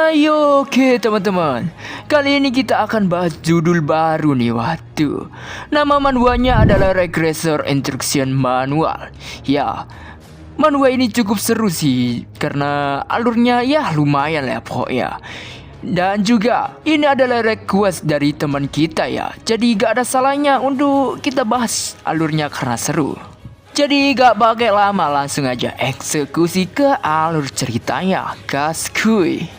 Oke teman-teman, kali ini kita akan bahas judul baru nih. Waduh, nama manualnya adalah Regressor Instruction Manual. Ya, manual ini cukup seru sih, karena alurnya ya lumayan lah pokoknya. Dan juga ini adalah request dari teman kita ya, jadi gak ada salahnya untuk kita bahas alurnya karena seru. Jadi gak pakai lama, langsung aja eksekusi ke alur ceritanya, gas kuy.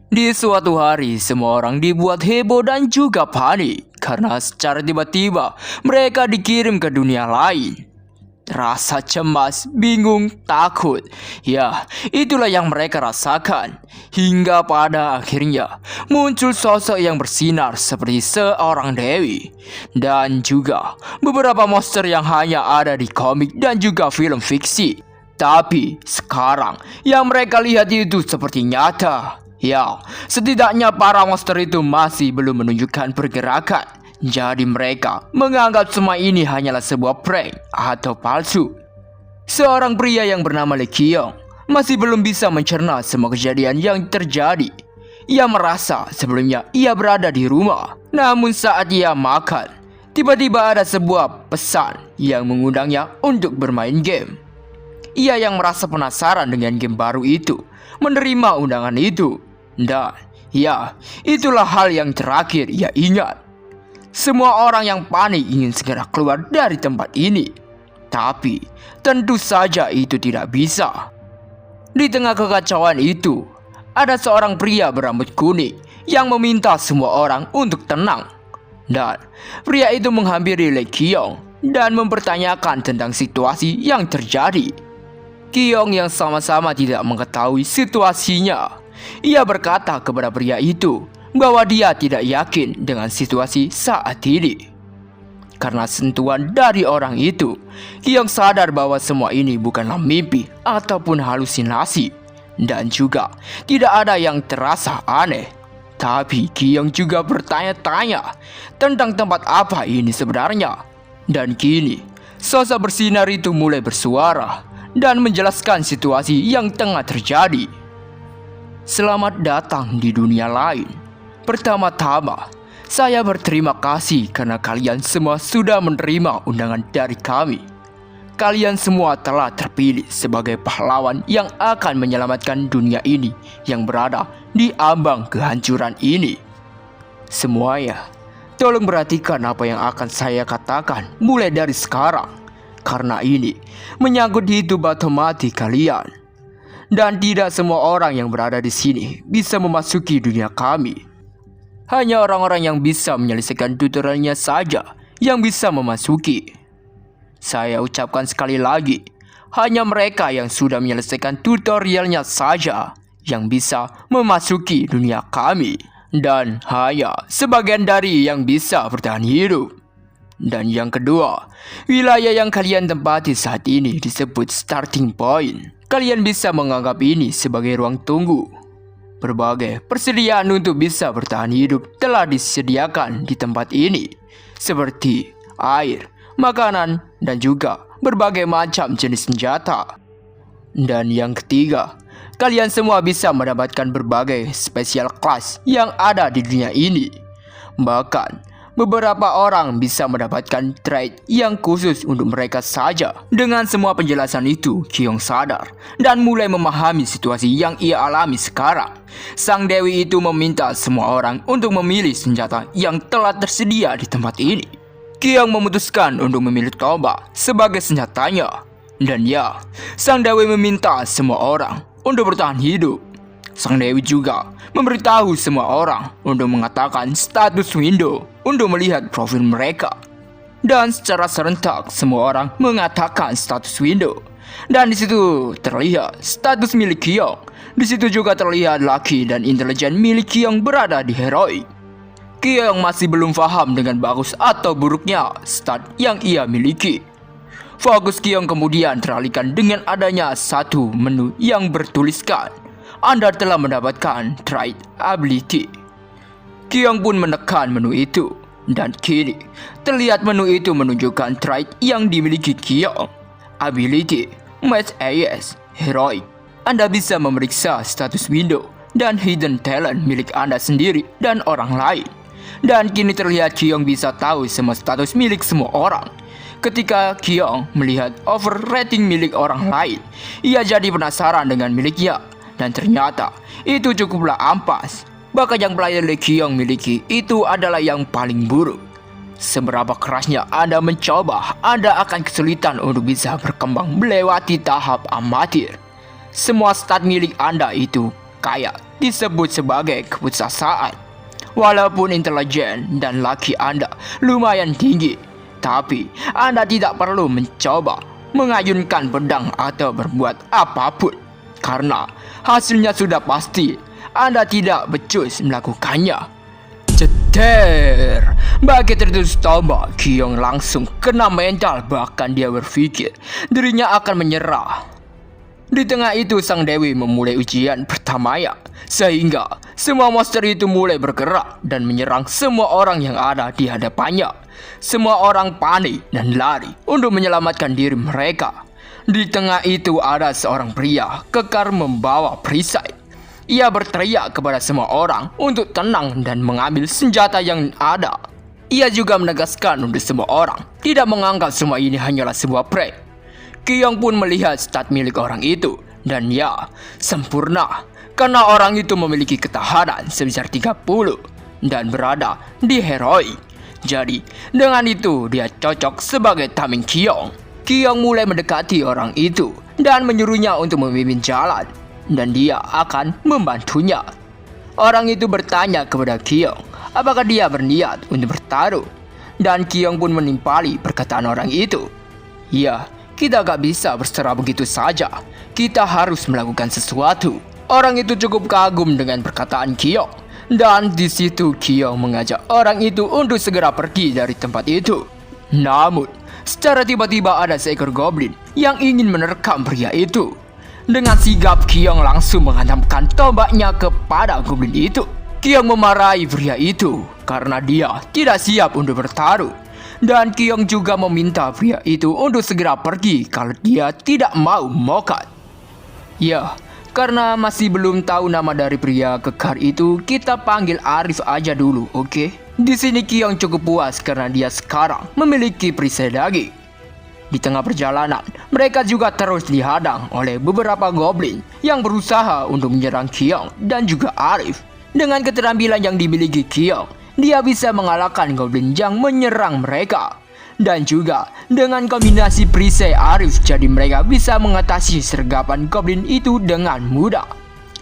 Di suatu hari, semua orang dibuat heboh dan juga panik karena secara tiba-tiba mereka dikirim ke dunia lain. Rasa cemas, bingung, takut, ya itulah yang mereka rasakan. Hingga pada akhirnya muncul sosok yang bersinar seperti seorang dewi. Dan juga beberapa monster yang hanya ada di komik dan juga film fiksi. Tapi sekarang yang mereka lihat itu seperti nyata. Ya, setidaknya para monster itu masih belum menunjukkan pergerakan. Jadi mereka menganggap semua ini hanyalah sebuah prank atau palsu. Seorang pria yang bernama Lee Kyung masih belum bisa mencerna semua kejadian yang terjadi. Ia merasa sebelumnya ia berada di rumah. Namun saat ia makan, tiba-tiba ada sebuah pesan yang mengundangnya untuk bermain game. Ia yang merasa penasaran dengan game baru itu, menerima undangan itu. Dan ya, itulah hal yang terakhir ia ingat. Semua orang yang panik ingin segera keluar dari tempat ini. Tapi tentu saja itu tidak bisa. Di tengah kekacauan itu, ada seorang pria berambut kuning yang meminta semua orang untuk tenang. Dan pria itu menghampiri Lee Kyung dan mempertanyakan tentang situasi yang terjadi. Kyung yang sama-sama tidak mengetahui situasinya. Ia berkata kepada pria itu bahwa dia tidak yakin dengan situasi saat ini. Karena sentuhan dari orang itu, Kyung sadar bahwa semua ini bukanlah mimpi ataupun halusinasi. Dan juga tidak ada yang terasa aneh. Tapi Kyung juga bertanya-tanya tentang tempat apa ini sebenarnya. Dan kini sosok bersinar itu mulai bersuara dan menjelaskan situasi yang tengah terjadi. Selamat datang di dunia lain. Pertama-tama, saya berterima kasih karena kalian semua sudah menerima undangan dari kami. Kalian semua telah terpilih sebagai pahlawan yang akan menyelamatkan dunia ini yang berada di ambang kehancuran ini. Semuanya, tolong perhatikan apa yang akan saya katakan mulai dari sekarang. Karena ini menyangkut hidup atau mati kalian. Dan tidak semua orang yang berada di sini bisa memasuki dunia kami. Hanya orang-orang yang bisa menyelesaikan tutorialnya saja yang bisa memasuki. Saya ucapkan sekali lagi, hanya mereka yang sudah menyelesaikan tutorialnya saja yang bisa memasuki dunia kami. Dan hanya sebagian dari yang bisa bertahan hidup. Dan yang kedua, wilayah yang kalian tempati saat ini disebut starting point. Kalian bisa menganggap ini sebagai ruang tunggu. Berbagai persediaan untuk bisa bertahan hidup telah disediakan di tempat ini, seperti air, makanan, dan juga berbagai macam jenis senjata. Dan yang ketiga, kalian semua bisa mendapatkan berbagai spesial kelas yang ada di dunia ini. Bahkan beberapa orang bisa mendapatkan trait yang khusus untuk mereka saja. Dengan semua penjelasan itu, Kyung sadar dan mulai memahami situasi yang ia alami sekarang. Sang dewi itu meminta semua orang untuk memilih senjata yang telah tersedia di tempat ini. Kyung memutuskan untuk memilih tombak sebagai senjatanya. Dan ya, sang dewi meminta semua orang untuk bertahan hidup. Sang dewi juga memberitahu semua orang untuk mengatakan status window untuk melihat profil mereka. Dan secara serentak semua orang mengatakan status window. Dan di situ terlihat status milik Kyung. Di situ juga terlihat laki dan intelijen milik Kyung berada di heroik. Kyung masih belum paham dengan bagus atau buruknya stat yang ia miliki. Fokus Kyung kemudian teralihkan dengan adanya satu menu yang bertuliskan Anda telah mendapatkan trait ability. Kyung pun menekan menu itu. Dan kini terlihat menu itu menunjukkan trait yang dimiliki Kyung. Ability, Match AS, Heroic. Anda bisa memeriksa status window dan hidden talent milik Anda sendiri dan orang lain. Dan kini terlihat Kyong bisa tahu semua status milik semua orang. Ketika Kyong melihat overrating milik orang lain, ia jadi penasaran dengan miliknya. Dan ternyata itu cukuplah ampas. Bahkan yang player Kyong miliki itu adalah yang paling buruk. Seberapa kerasnya Anda mencoba, Anda akan kesulitan untuk bisa berkembang melewati tahap amatir. Semua stat milik Anda itu kayak disebut sebagai keputusasaan. Walaupun intelijen dan laki Anda lumayan tinggi, tapi Anda tidak perlu mencoba mengayunkan pedang atau berbuat apapun, karena hasilnya sudah pasti. Anda tidak becus melakukannya. Ceter! Bagi tertulis tombak, Kyong langsung kena mental, bahkan dia berpikir dirinya akan menyerah. Di tengah itu sang dewi memulai ujian pertamanya, sehingga semua monster itu mulai bergerak dan menyerang semua orang yang ada di hadapannya. Semua orang panik dan lari untuk menyelamatkan diri mereka. Di tengah itu ada seorang pria kekar membawa perisai. Ia berteriak kepada semua orang untuk tenang dan mengambil senjata yang ada. Ia juga menegaskan untuk semua orang tidak menganggap semua ini hanyalah sebuah prank. Kyong pun melihat stat milik orang itu, dan ya, sempurna. Karena orang itu memiliki ketahanan sebesar 30 dan berada di heroik. Jadi, dengan itu dia cocok sebagai tameng Kyong. Kyong mulai mendekati orang itu dan menyuruhnya untuk memimpin jalan, dan dia akan membantunya. Orang itu bertanya kepada Kyong apakah dia berniat untuk bertaruh, dan Kyong pun menimpali perkataan orang itu. Ya, kita gak bisa berserah begitu saja. Kita harus melakukan sesuatu. Orang itu cukup kagum dengan perkataan Kyong. Dan di situ Kyong mengajak orang itu untuk segera pergi dari tempat itu. Namun, secara tiba-tiba ada seekor goblin yang ingin menerkam pria itu. Dengan sigap Kyong langsung menghantamkan tombaknya kepada goblin itu. Kyong memarahi pria itu karena dia tidak siap untuk bertaruh. Dan Kyong juga meminta pria itu untuk segera pergi kalau dia tidak mau mokat. Ya, karena masih belum tahu nama dari pria kekar itu, kita panggil Arif aja dulu, oke? Di sini Kyong cukup puas karena dia sekarang memiliki perisai daging. Di tengah perjalanan, mereka juga terus dihadang oleh beberapa goblin yang berusaha untuk menyerang Kyong dan juga Arif. Dengan keterampilan yang dimiliki Kyong, dia bisa mengalahkan goblin yang menyerang mereka. Dan juga dengan kombinasi perisai Arif, jadi mereka bisa mengatasi sergapan goblin itu dengan mudah.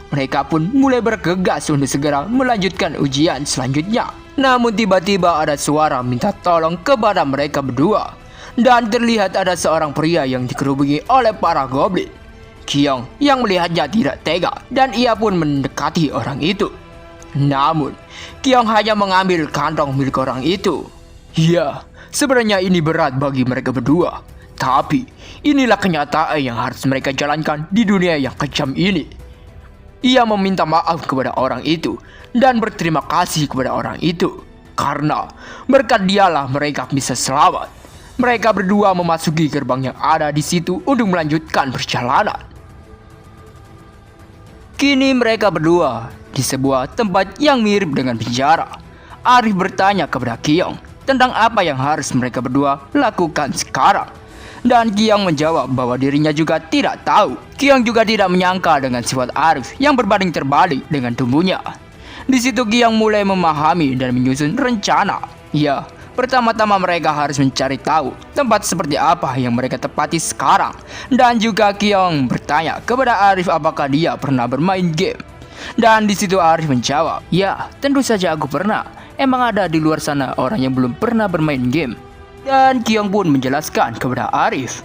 Mereka pun mulai bergegas untuk segera melanjutkan ujian selanjutnya. Namun tiba-tiba ada suara minta tolong kepada mereka berdua. Dan terlihat ada seorang pria yang dikerubungi oleh para goblin. Kyong yang melihatnya tidak tega dan ia pun mendekati orang itu. Namun, Kyong hanya mengambil kantong milik orang itu. Ya, sebenarnya ini berat bagi mereka berdua. Tapi, inilah kenyataan yang harus mereka jalankan di dunia yang kejam ini. Ia meminta maaf kepada orang itu dan berterima kasih kepada orang itu. Karena berkat dialah mereka bisa selamat. Mereka berdua memasuki gerbang yang ada di situ untuk melanjutkan perjalanan. Kini mereka berdua di sebuah tempat yang mirip dengan penjara. Arif bertanya kepada Kyong tentang apa yang harus mereka berdua lakukan sekarang. Dan Kyong menjawab bahwa dirinya juga tidak tahu. Kyong juga tidak menyangka dengan sifat Arif yang berbanding terbalik dengan tubuhnya. Di situ Kyong mulai memahami dan menyusun rencana. Ya, pertama-tama mereka harus mencari tahu tempat seperti apa yang mereka tepati sekarang. Dan juga Kyong bertanya kepada Arif apakah dia pernah bermain game. Dan di situ Arif menjawab, ya tentu saja aku pernah. Emang ada di luar sana orang yang belum pernah bermain game. Dan Kyong pun menjelaskan kepada Arif,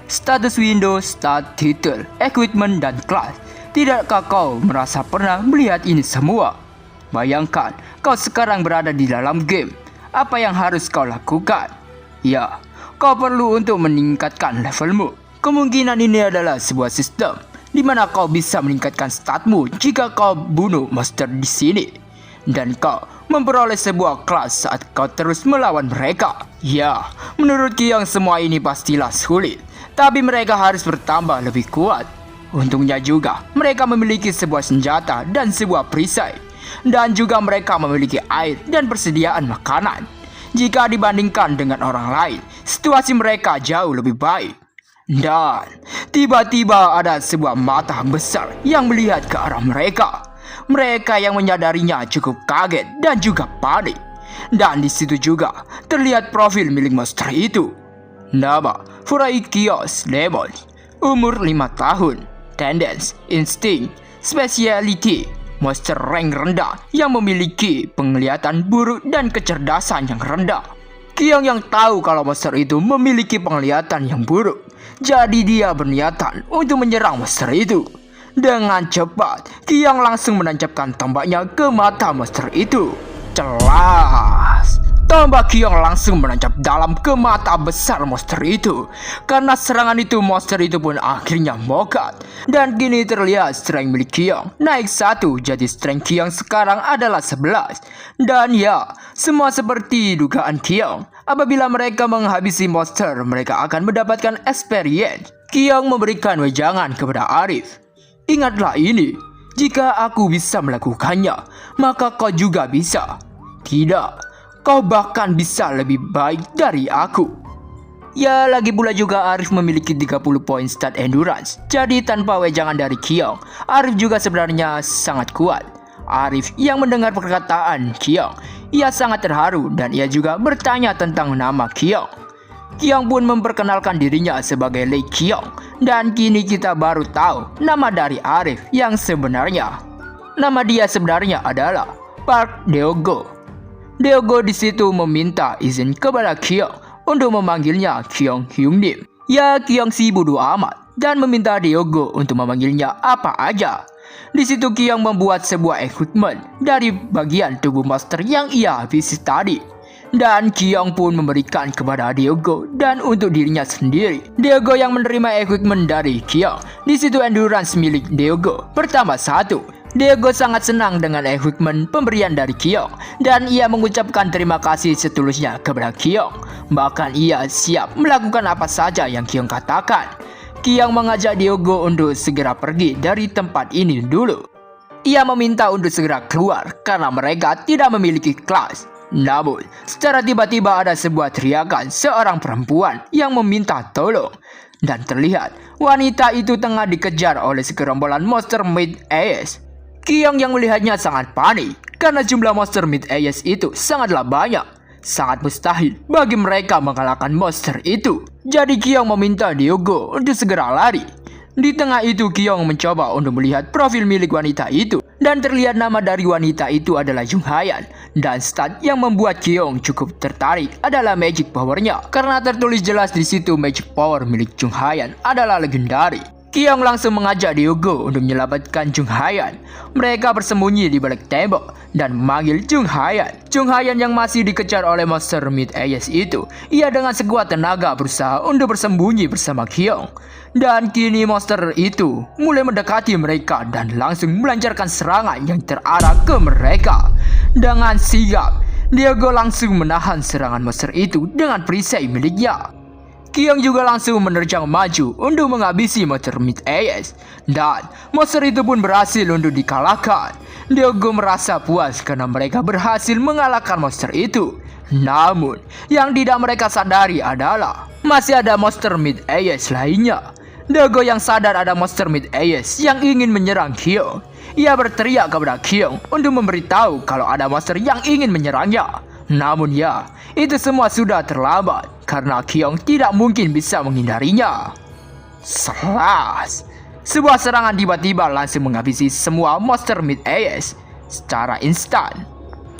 status window, stat, title, equipment, dan class. Tidakkah kau merasa pernah melihat ini semua? Bayangkan kau sekarang berada di dalam game. Apa yang harus kau lakukan? Ya, kau perlu untuk meningkatkan levelmu. Kemungkinan ini adalah sebuah sistem di mana kau bisa meningkatkan statmu jika kau bunuh monster di sini. Dan kau memperoleh sebuah kelas saat kau terus melawan mereka. Ya, menurut Kyong semua ini pastilah sulit. Tapi mereka harus bertambah lebih kuat. Untungnya juga mereka memiliki sebuah senjata dan sebuah perisai. Dan juga mereka memiliki air dan persediaan makanan. Jika dibandingkan dengan orang lain, situasi mereka jauh lebih baik. Dan tiba-tiba ada sebuah mata besar yang melihat ke arah mereka. Mereka yang menyadarinya cukup kaget dan juga panik. Dan di situ juga terlihat profil milik monster itu. Nama Furaikios Demon, umur 5 tahun, Tendence, insting, speciality, monster rank rendah yang memiliki penglihatan buruk dan kecerdasan yang rendah. Qiong yang tahu kalau monster itu memiliki penglihatan yang buruk, jadi dia berniatan untuk menyerang monster itu. Dengan cepat, Qiong langsung menancapkan tombaknya ke mata monster itu. Celas, tombak Qiong langsung menancap dalam ke mata besar monster itu. Karena serangan itu, monster itu pun akhirnya mokat. Dan kini terlihat strength milik Qiong naik 1, jadi strength Qiong sekarang adalah 11. Dan ya, semua seperti dugaan Qiong. Apabila mereka menghabisi monster, mereka akan mendapatkan experience. Qiong memberikan wejangan kepada Arif. Ingatlah ini, jika aku bisa melakukannya, maka kau juga bisa. Tidak, kau bahkan bisa lebih baik dari aku. Ya, lagi pula juga Arif memiliki 30 poin stat endurance. Jadi tanpa wejangan dari Qiong, Arif juga sebenarnya sangat kuat. Arif yang mendengar perkataan Qiong, ia sangat terharu dan ia juga bertanya tentang nama Qiong. Qiong pun memperkenalkan dirinya sebagai Lei Qiong. Dan kini kita baru tahu nama dari Arif yang sebenarnya. Nama dia sebenarnya adalah Park Deogo. Deogo di situ meminta izin kepada Qiong untuk memanggilnya Qiong Hyungnim. Ya, Qiong si bodoh amat dan meminta Deogo untuk memanggilnya apa aja. Di situ Qiong membuat sebuah equipment dari bagian tubuh monster yang ia habisi tadi. Dan Qiong pun memberikan kepada Deogo dan untuk dirinya sendiri. Deogo yang menerima equipment dari Qiong. Di situ endurance milik Deogo bertambah 1. Deogo sangat senang dengan equipment pemberian dari Qiong dan ia mengucapkan terima kasih setulusnya kepada Qiong. Bahkan ia siap melakukan apa saja yang Qiong katakan. Qiong mengajak Deogo untuk segera pergi dari tempat ini dulu. Ia meminta untuk segera keluar karena mereka tidak memiliki kelas. Namun, secara tiba-tiba ada sebuah teriakan seorang perempuan yang meminta tolong. Dan terlihat wanita itu tengah dikejar oleh segerombolan monster mid-ace. Qiong yang melihatnya sangat panik karena jumlah monster mid-ace itu sangatlah banyak. Sangat mustahil bagi mereka mengalahkan monster itu. Jadi Qiong meminta Deogo untuk segera lari. Di tengah itu Qiong mencoba untuk melihat profil milik wanita itu. Dan terlihat nama dari wanita itu adalah Jung Hayan. Dan stat yang membuat Qiong cukup tertarik adalah magic powernya. Karena tertulis jelas di situ magic power milik Jung Hayan adalah legendari. Qiong langsung mengajak Deogo untuk menyelamatkan Jung Hayan. Mereka bersembunyi di balik tembok dan memanggil Jung Hayan. Jung Hayan yang masih dikejar oleh monster mid-ace itu, ia dengan sekuat tenaga berusaha untuk bersembunyi bersama Qiong. Dan kini monster itu mulai mendekati mereka dan langsung melancarkan serangan yang terarah ke mereka. Dengan sigap, Deogo langsung menahan serangan monster itu dengan perisai miliknya. Qiong juga langsung menerjang maju untuk menghabisi monster mid-ace. Dan monster itu pun berhasil untuk dikalahkan. Deogo merasa puas karena mereka berhasil mengalahkan monster itu. Namun, yang tidak mereka sadari adalah masih ada monster mid-ace lainnya. Deogo yang sadar ada monster mid-ace yang ingin menyerang Qiong. Ia berteriak kepada Qiong untuk memberitahu kalau ada monster yang ingin menyerangnya. Namun ya, itu semua sudah terlambat karena Qiong tidak mungkin bisa menghindarinya. Selas, sebuah serangan tiba-tiba langsung menghabisi semua monster mid-ace secara instan.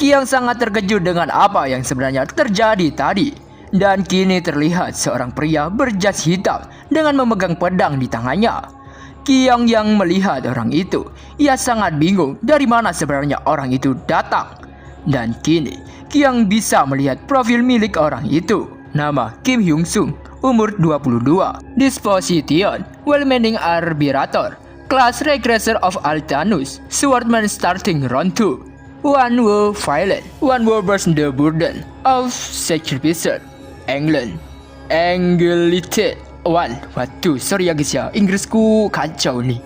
Qiong sangat terkejut dengan apa yang sebenarnya terjadi tadi. Dan kini terlihat seorang pria berjas hitam dengan memegang pedang di tangannya. Qiong yang melihat orang itu, ia sangat bingung dari mana sebenarnya orang itu datang. Dan kini Qiong bisa melihat profil milik orang itu. Nama Kim Hyung Sung, umur 22, Disposition, Well-Meaning Arbiter, Class Regressor of Altanus, Swordman starting round 2, One War Violent, One War Burst the Burden of Sacrifice, England, Angelite, Waduh, sorry ya guys ya, Inggrisku kacau nih.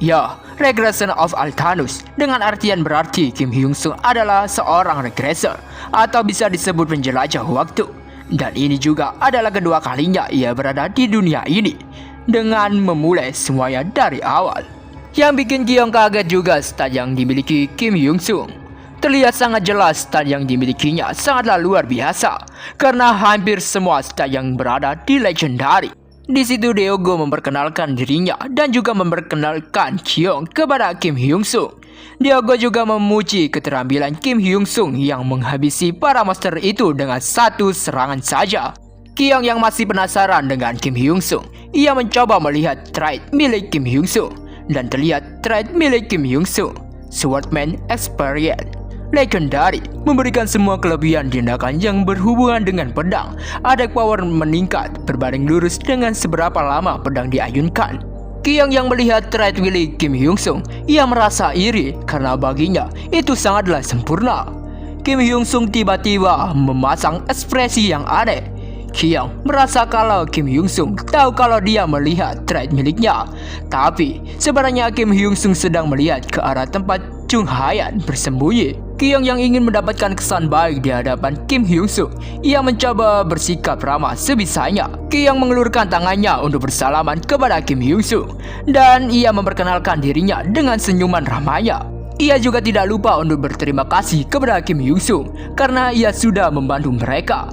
Ya, regression of Altanus dengan artian berarti Kim Hyung Sung adalah seorang regressor atau bisa disebut penjelajah waktu. Dan ini juga adalah kedua kalinya ia berada di dunia ini dengan memulai semuanya dari awal. Yang bikin Kyung kaget juga stat yang dimiliki Kim Hyung Sung. Terlihat sangat jelas stat yang dimilikinya sangatlah luar biasa karena hampir semua stat yang berada di legendary. Di situ Deogo memperkenalkan dirinya dan juga memperkenalkan Kyung kepada Kim Hyung Sung. Deogo juga memuji keterampilan Kim Hyung Sung yang menghabisi para monster itu dengan satu serangan saja. Kyung yang masih penasaran dengan Kim Hyung Sung, ia mencoba melihat trait milik Kim Hyung Sung dan terlihat trait milik Kim Hyung Sung, Swordman Experience. Legendary memberikan semua kelebihan tindakan yang berhubungan dengan pedang. Attack power meningkat berbanding lurus dengan seberapa lama pedang diayunkan. Kyung yang melihat trait milik Kim Hyung Sung, ia merasa iri karena baginya itu sangatlah sempurna. Kim Hyung Sung tiba-tiba memasang ekspresi yang aneh. Kyung merasa kalau Kim Hyung Sung tahu kalau dia melihat trait miliknya. Tapi sebenarnya Kim Hyung Sung sedang melihat ke arah tempat Jung Hayan bersembunyi. Kyung yang ingin mendapatkan kesan baik di hadapan Kim Hyung Sung, ia mencoba bersikap ramah sebisanya. Kyung mengelurkan tangannya untuk bersalaman kepada Kim Hyung Sung dan ia memperkenalkan dirinya dengan senyuman ramahnya. Ia juga tidak lupa untuk berterima kasih kepada Kim Hyung Sung karena ia sudah membantu mereka.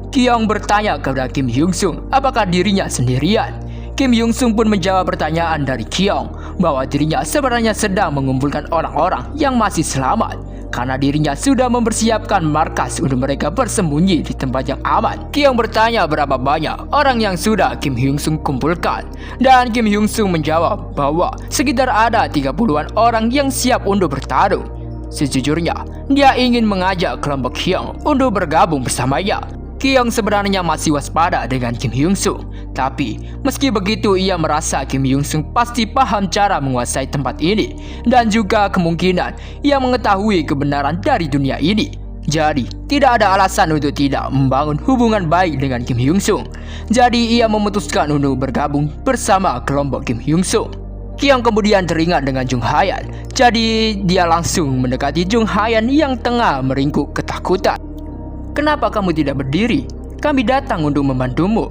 Kyung bertanya kepada Kim Hyung Sung apakah dirinya sendirian. Kim Hyung Sung pun menjawab pertanyaan dari Kyung bahwa dirinya sebenarnya sedang mengumpulkan orang-orang yang masih selamat karena dirinya sudah mempersiapkan markas untuk mereka bersembunyi di tempat yang aman. Kyung bertanya berapa banyak orang yang sudah Kim Hyung Sung kumpulkan dan Kim Hyung Sung menjawab bahwa sekitar ada 30-an orang yang siap untuk bertarung. Sejujurnya, dia ingin mengajak kelompok Kyung untuk bergabung bersamanya. Kyung sebenarnya masih waspada dengan Kim Hyung Sung, tapi meski begitu ia merasa Kim Hyung Sung pasti paham cara menguasai tempat ini dan juga kemungkinan ia mengetahui kebenaran dari dunia ini. Jadi tidak ada alasan untuk tidak membangun hubungan baik dengan Kim Hyung Sung. Jadi ia memutuskan untuk bergabung bersama kelompok Kim Hyung Sung. Kyung kemudian teringat dengan Jung Hayan, jadi dia langsung mendekati Jung Hayan yang tengah meringkuk ketakutan. Kenapa kamu tidak berdiri? Kami datang untuk membantumu.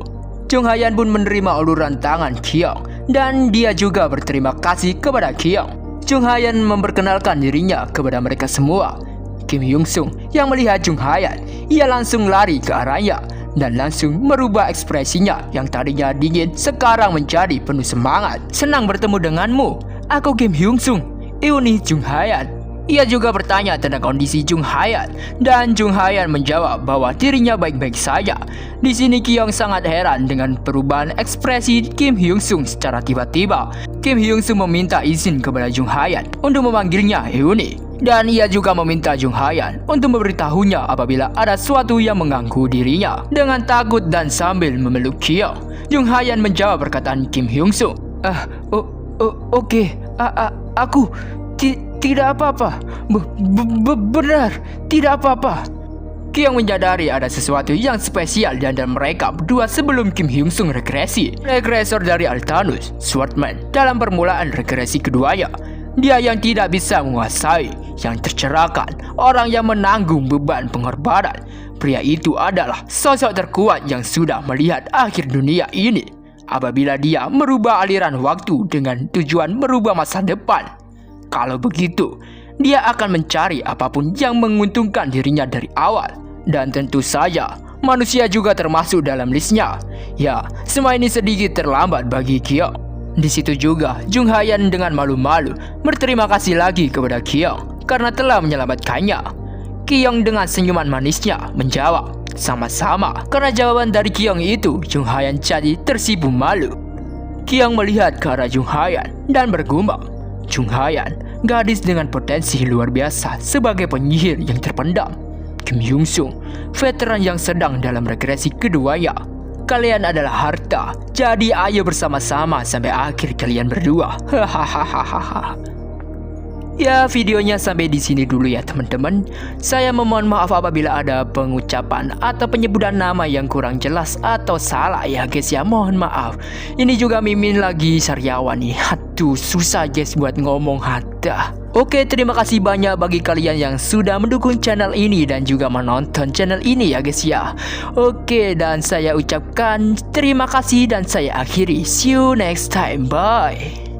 Jung Hayan pun menerima uluran tangan Kyung dan dia juga berterima kasih kepada Kyung. Jung Hayan memperkenalkan dirinya kepada mereka semua. Kim Hyung Sung yang melihat Jung Hayan, ia langsung lari ke arahnya dan langsung merubah ekspresinya yang tadinya dingin sekarang menjadi penuh semangat. Senang bertemu denganmu. Aku Kim Hyung Sung. Ini Jung Hayan. Ia juga bertanya tentang kondisi Jung Hayan dan Jung Hayan menjawab bahwa dirinya baik-baik saja. Di sini Kyung sangat heran dengan perubahan ekspresi Kim Hyung Sung secara tiba-tiba. Kim Hyung Sung meminta izin kepada Jung Hayan untuk memanggilnya Euni dan ia juga meminta Jung Hayan untuk memberitahunya apabila ada sesuatu yang mengganggu dirinya. Dengan takut dan sambil memeluk Kyung, Jung Hayan menjawab perkataan Kim Hyung Sung. Oke, aku tidak apa-apa. Benar, tidak apa-apa. Kyung menyadari ada sesuatu yang spesial di antara mereka berdua sebelum Kim Hyung Sung regresi. Regresor dari Altanus, Swordman, dalam permulaan regresi keduanya. Dia yang tidak bisa menguasai, yang tercerahkan, orang yang menanggung beban pengorbanan. Pria itu adalah sosok terkuat yang sudah melihat akhir dunia ini. Apabila dia merubah aliran waktu dengan tujuan merubah masa depan. Kalau begitu, dia akan mencari apapun yang menguntungkan dirinya dari awal. Dan tentu saja, manusia juga termasuk dalam listnya. Ya, semua ini sedikit terlambat bagi Kyung. Di situ juga, Jung Hayan dengan malu-malu berterima kasih lagi kepada Kyung karena telah menyelamatkannya. Kyung dengan senyuman manisnya menjawab, sama-sama. Karena jawaban dari Kyung itu, Jung Hayan jadi tersipu malu. Kyung melihat ke arah Jung Hayan dan bergumam, Jung Hayan, gadis dengan potensi luar biasa sebagai penyihir yang terpendam. Kim Hyung Sung, veteran yang sedang dalam regresi keduanya. Kalian adalah harta, jadi ayo bersama-sama sampai akhir kalian berdua. Hahaha. Ya, videonya sampai di sini dulu ya teman-teman. Saya memohon maaf apabila ada pengucapan atau penyebutan nama yang kurang jelas atau salah ya guys ya. Mohon maaf. Ini juga Mimin lagi sariawan nih. Aduh, susah guys buat ngomong hadah. Oke, terima kasih banyak bagi kalian yang sudah mendukung channel ini dan juga menonton channel ini ya guys ya. Oke, dan saya ucapkan terima kasih dan saya akhiri. See you next time. Bye.